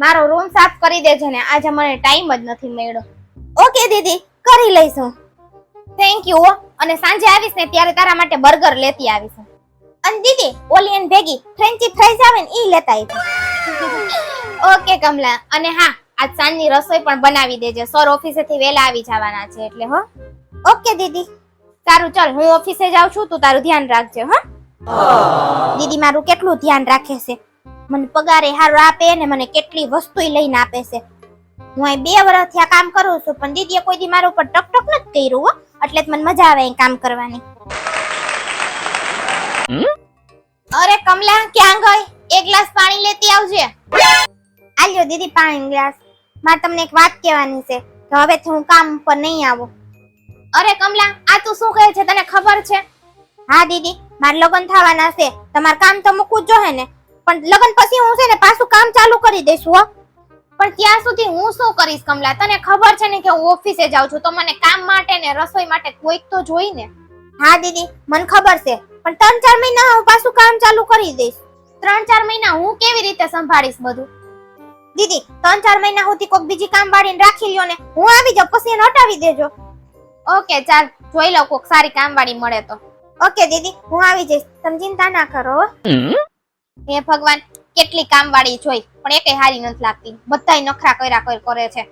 મારો રૂમ સાફ કરી દેજે ને, આજે મને ટાઈમ જ નથી મળ્યો. ઓકે દીદી, કરી લઈશું. Thank you. અને સાંજે આવીશ ને ત્યારે તારા માટે બર્ગર લેતી આવીશ. અને દીદી ઓલી એન ભેગી ફ્રેન્ચી ફ્રાઈઝ આવે ને ઈ લેતા આવીશ. ઓકે કમલા. અને હા, આજ સાંજની રસોઈ પણ બનાવી દેજે. સર ઓફિસેથી વહેલા આવી જવાના છે એટલે. હો ઓકે દીદી. સારું ચાલ, હું ઓફિસે જાઉં છું, તું તારું ધ્યાન રાખજે. હો દીદી મારું કેટલું ધ્યાન રાખે છે. મને પગારે હારો આપે ને મને કેટલી વસ્તુ લઈને આપે છે. હું અહીં 2 વર્ષથી આ કામ કરું છું પણ દીદીએ કોઈ દી મારા ઉપર ટક નથી કર્યું. હો એટલે મને મજા આવે અહીં કામ કરવાની. અરે કમલા ક્યાં ગઈ? એક ગ્લાસ પાણી લેતી આવજે. આલ્યો દીદી પાણી ગ્લાસ. મારે તમને એક વાત કહેવાની છે કે હવેથી હું કામ પર નહીં આવું. અરે કમલા, આ તું શું કહે છે, તને ખબર છે? હા દીદી, મારે લગ્ન થવાના છે, તમારે કામ તો મૂકવું જ જોઈએ ને. પણ લગ્ન પછી હું છે ને પાછું કામ ચાલુ કરી દઈશ. હો પણ ત્યાં સુધી હું શું કરીશ કમલા? તને ખબર છે ને કે હું ઓફિસે જાઉં છું તો મને કામ માટે ને રસોઈ માટે કોઈક તો જોઈ ને. હા દીદી મને ખબર છે, પણ 3-4 મહિના હું પાછું કામ ચાલુ કરી દઈશ. 3-4 મહિના હું કેવી રીતે સંભાળીશ બધું? દીદી 3-4 મહિના સુધી કોઈક બીજી કામ વાળીને રાખી લ્યો ને, હું આવી જાઉં પછી એને હટાવી દેજો. ઓકે ચાલ, જોઈ લઉં કોઈક સારી કામ વાળી મળે તો. ઓકે દીદી હું આવી જઈશ, તમે ચિંતા ના કરો. હે ભગવાન, કેટલી કામવાળી જોઈ પણ એકેય હારી નથી લાગતી. બધાય નખરા કર્યા કરે છે.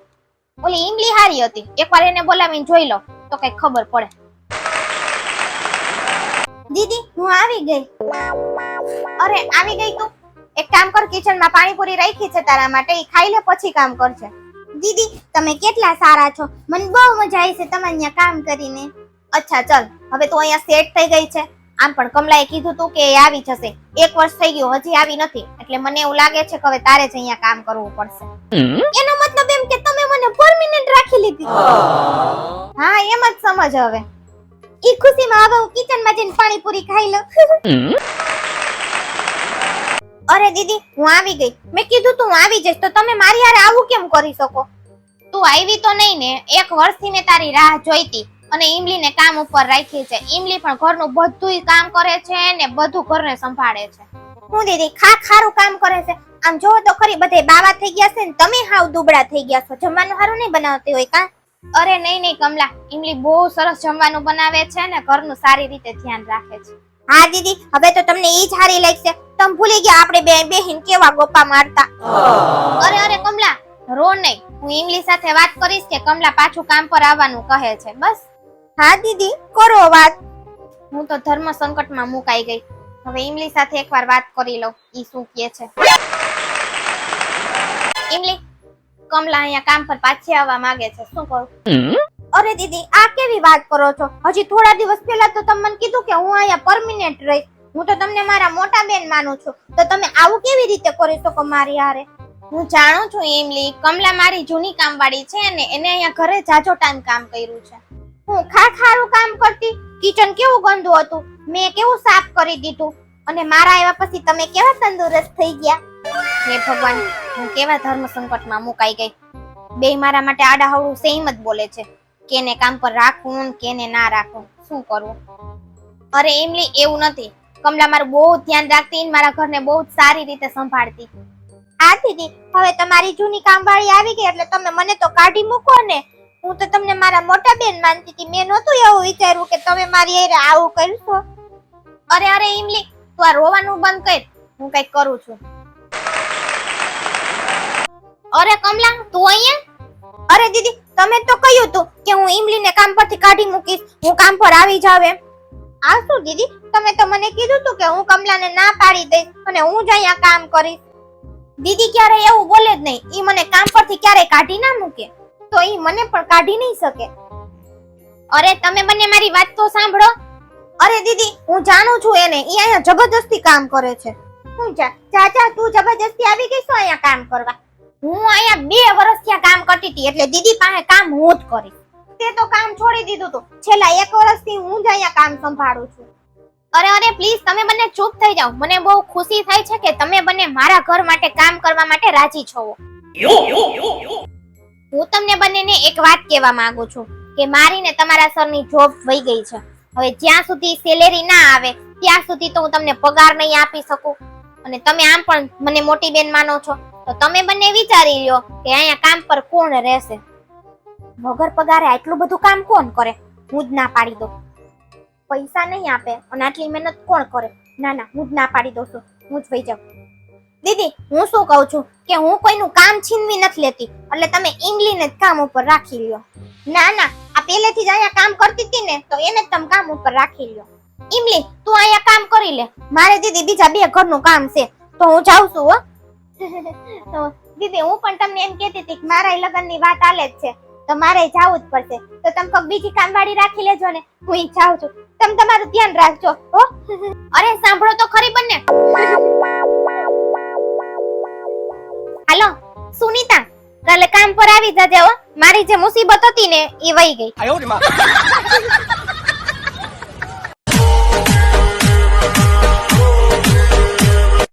ઓલી ઇમલી હારી હતી, એકવાર એને બોલાવીને જોઈ લો તો કઈ ખબર પડે. દીદી હું આવી ગઈ. અરે આવી ગઈ તું? એક કામ કર, કિચનમાં પાણીપુરી રાખી છે તારા માટે, ઈ ખાઈ લે પછી કામ કરજે. દીદી તમે કેટલા સારા છો, મને બહુ મજા આવી છે તમારે અહીંયા કામ કરીને. અચ્છા ચલ, હવે તો અહીંયા સેટ થઈ ગઈ છે. આમ પણ કમલાએ કીધું તું કે એ આવી જશે. 1 વર્ષ થઈ ગયું હજી આવી નથી, એટલે મને એવું લાગે છે કે હવે તારે જ અહીંયા કામ કરવું પડશે. એનો મતલબ એમ કે તમે મને પરમિનન્ટ રાખી લીધી. હા એમ જ સમજ હવે. ઈ ખુશીમાં હવે હું કિચનમાં જઈને પાણીપુરી ખાઈ લઉં. અરે દીદી હું આવી ગઈ. મેં કીધું તું આવી જઈશ તો તમે મારી હારે આવું કેમ કરી શકો? તું આવી તો નહીં ને? 1 વર્ષથી મેં તારી રાહ જોઈતી અને ઇમલીને કામ ઉપર રાખી છે. ઇમલી પણ ઘરનું બધુંય કામ કરે છે ને બધું ઘરને સંભાળે છે. હું દીદી ખારું કામ કરે છે. આમ જોવો તો ખરી બધે બાવા થઈ ગયા છે ને તમે હાવ દુબળા થઈ ગયા છો. જમવાનું હારું નહીં બનાવતી હોય કા? અરે નહીં કમલા, ઇમલી બહુ સરસ જમવાનું બનાવે છે ને ઘરનું સારી રીતે ધ્યાન રાખે છે. હા દીદી હવે તો તમને ઈ જ હારી લાગશે. તમે ભૂલી ગયા આપણે બે બેહીન કેવા ગોપા મારતા. અરે કમલા રો નહીં, હું ઇમલી સાથે વાત કરીશ કે કમલા પાછું કામ પર આવવાનું કહે છે. બસ. હા દીદી કરો વાત. હું તો ધર્મ સંકટમાં મુકાઈ ગઈ. હવે ઇમલી સાથે એકવાર વાત કરી લઉં ઈ શું કહે છે. ઇમલી, કમલા અહીંયા કામ પર પાછી આવવા માંગે છે, શું કરું? અરે દીદી આ કેવી વાત કરો છો? હજી થોડા દિવસ પહેલા તો તમે મને કીધું કે હું અહીંયા પરમિનન્ટ રહીશ. હું તો તમને મારા મોટા બેન માનું છું, તો તમે આવું કેવી રીતે કરી શકો મારી હારે? હું જાણું છું ઇમલી, કમલા મારી જૂની કામવાળી છે ને એને અહીંયા ઘરે જાજો ટાઈમ કામ કર્યું છે. હું ખારું કામ કરતી, કિચન કેવું ગંદુ હતું, મેં કેવું સાફ કરી દીધું અને મારા આવ્યા પછી તમે કેવા તંદુરસ્ત થઈ ગયા. હે ભગવાન, હું કેવા ધર્મ સંકટમાં મુકાઈ ગઈ. બે મારા માટે આડાહવડું સેમ જ બોલે છે, કેને કામ પર રાખવું કેને ના રાખવું, શું કરવું? અરે ઇમલી એવું નથી, કમલા મારું બહુ ધ્યાન રાખતી અને મારા ઘરને બહુ સારી રીતે સંભાળતી. હા દીદી હવે તમારી જૂની કામવાળી આવી ગઈ એટલે તમે મને તો કાઢી મૂકો ને. હું તો તમને મારા મોટા બેન માનતી હતી, મેં નહોતું એવું વિચાર્યું કે તમે મારી હારે આવું કરશો. અરે ઇમલી તું આ રોવાનું બંધ કર, હું કઈક કરું છું. અરે કમલા તું અહીંયા? અરે દીદી તમે તો કહ્યું તું કે હું ઇમલીને કામ પરથી કાઢી મૂકીશ, હું કામ પર આવી જાવ એમ. આ શું દીદી, તમે તો મને કીધું તું કે હું કમલાને ના પાડી દઈશ અને હું જ અહીંયા કામ કરીશ. દીદી ક્યારે એવું બોલે જ નહીં, ઈ મને કામ પરથી ક્યારે કાઢી ના મૂકે તો ઈ મને પણ કાઢી નહીં શકે. અરે તમે બંને મારી વાત તો સાંભળો. અરે દીદી હું જાણું છું એને, ઈ અહીંયા જબરદસ્તી કામ કરે છે. હું ચાચા તું જબરદસ્તી આવી ગઈ છો અહીંયા કામ કરવા? હું અહીંયા 2 વર્ષથી આ કામ કરતી હતી એટલે દીદી પાસે કામ હું જ કરીશ. તે તો કામ છોડી દીધું તું, છેલ્લા 1 વર્ષથી હું જ અહીંયા કામ સંભાળું છું. અરે પ્લીઝ તમે બંને ચૂપ થઈ જાઓ. મને બહુ ખુશી થાય છે કે તમે બંને મારા ઘર માટે કામ કરવા માટે રાજી છો. હું તમને બંનેને એક વાત કહેવા માંગુ છું કે મારી ને તમારા સરની જોબ વહી ગઈ છે. હવે જ્યાં સુધી સેલેરી ના આવે ત્યાં સુધી તો હું તમને પગાર નહીં આપી શકું અને તમે આમ પણ મને મોટી બેન માનો છો તો તમે બંને વિચારી લ્યો કે અહીંયા કામ પર કોણ રહેશે. વગર પગારે આટલું બધું કામ કોણ કરે? હું જ ના પાડી દઉં. પૈસા નહીં આપે અને આટલી મહેનત કોણ કરે? ના ના, હું જ ના પાડી દઉં છું. હું જ વઈ જાઉં. દીદી, હું શું કહું છું કે હું કોઈનું કામ છીનવી નથી લેતી, એટલે તમે ઇંગ્લીને જ કામ ઉપર રાખી લ્યો. ના ના, આ પહેલેથી જ અહીંયા કામ કરતી હતી ને, તો એને જ તમે કામ ઉપર રાખી લ્યો. ઇમલી, તું અહીંયા કામ કરી લે. મારે દીદી બીજા 2 ઘરનું કામ છે, તો હું જાઉં છું. હો તો દીદી, હું પણ તમને એમ કહેતી હતી કે મારા લગ્નની વાત આલે જ છે, તો મારે જાવું જ પડશે. તો તમે કોક બીજી કામવાળી રાખી લેજો ને, હું ઈ જાઉં છું. તમે તમારું ધ્યાન રાખજો. હો અરે સાંભળો તો ખરી બંને. હાલો સુનીતા, કાલે કામ પર આવી જજે હો. મારી જે મુસીબત હતી ને એ વહી ગઈ.